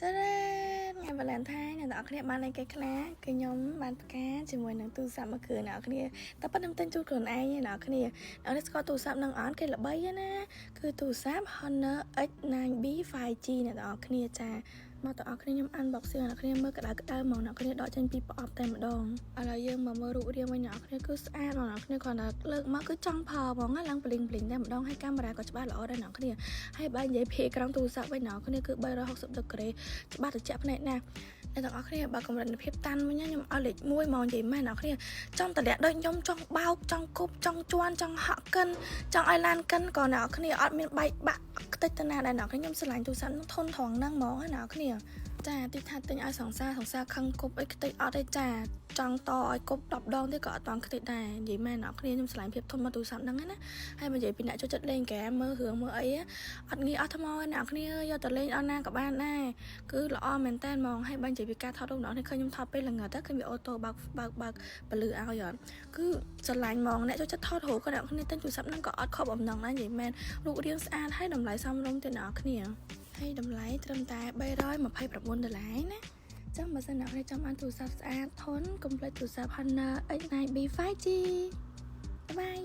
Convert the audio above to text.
ចា៎ថ្ងៃវ៉ាឡែនថៃអ្នកនរគ្នាបានអីគេខ្លះគឺខ្ញុំបានផ្កាជាមួយនឹងទូរស័ព្ទមួយគ្រឿងអ្នកនរគ្នាតែប៉ុណ្្នឹងទិញជូនខ្លួនឯងអ្នកនរគ្នាអ្នកនេះស្គាល់ទូរស័ព្ទនឹងអត់គេល្បីណាគឺទូរស័ព្ទ Honor X9B 5G អ្នកនរគ្នាចាមកតើអ្នកគ្នាខ្ញុំ unboxing អ្នកគ្នាមើលក្តៅមកអ្នកគ្នាដកចេញពីប្រអប់តែម្ដងឥឡូវយើងមកមើលរូបរាងវិញអ្នកគ្នាគឺស្អាតបងអ្នកគ្នាគ្រាន់តែលើកមកគឺចង់ផលហ្មងឡើងប្លីងតែម្ដងហើយកាមេរ៉ាក៏ច្បាស់ល្អដែរអ្នកគ្នាហើយបើនិយាយភាគក្រោមទូរស័ព្ទវិញអ្នកគ្នាគឺ360ដឺក្រេច្បាស់ត្រជាក់ភ្នែកណាស់អ្នកទាំងអស់គ្នាបើកម្រិតភាពតាន់វិញខ្ញុំឲ្យលេខ1មកនិយាយមែនអ្នកគ្នាចង់តម្លាក់ដូចខ្ញុំចង់បោកចង់គប់ចង់ជន់ចង់ហក់កិនចង់ឲ្យឡានកិនក៏អ្នកគ្នាអត់មានបែកបាក់ខ្ទេចទៅណាដែរអ្នកខ្ញុំស្រឡាញ់ទូរស័ព្ទធន់ត្រង់ហ្នឹងហ្មងអ្នកគ្នាចាទីថាទិញឲ្យសង្សារខឹងគប់អីខ្ទេចអត់ទេចាចង់តឲ្យគប់10ដងទៀតក៏អត់តខ្ទេចដែរនិយាយមែនអ្នកគ្នាខ្ញុំស្រឡាញ់ភាពធន់មកទូរស័ព្ទហ្នឹងណាហើយមកនិយាយពីអ្នកចូលចិត្តលេងហ្គេមមើលរឿងមើលអីអត់ងាយអត់ថ្មអ្នកគ្នាយកទៅលេងអត់ណាក៏បានដែរគឺល្អមែនតើហ្មងហើយបើនិយាយពីការថតរូបអ្នកគ្នាឃើញខ្ញុំថតពេលល្ងឹតឃើញវាអូតូបើកពលឺឲ្យអត់គឺស្រឡាញ់ហ្មងអ្នកចូលចិត្តថតរូបក៏អ្នកគ្នាទិញទូរស័ព្ទហ្នឹងក៏អត់ខប់អំណងដែរនិយាយមែនរូបរាងស្អាតហើយតម្លៃសមរម្យទៅអ្នកគ្នាហើយតម្លៃត្រឹមតែ$329ណាចាំបើសិនអ្នកគ្នាចង់បានទូរស័ព្ទស្អាតធន់កុំភ្លេចទូរស័ព្ទ Honor X9B 5G បាយ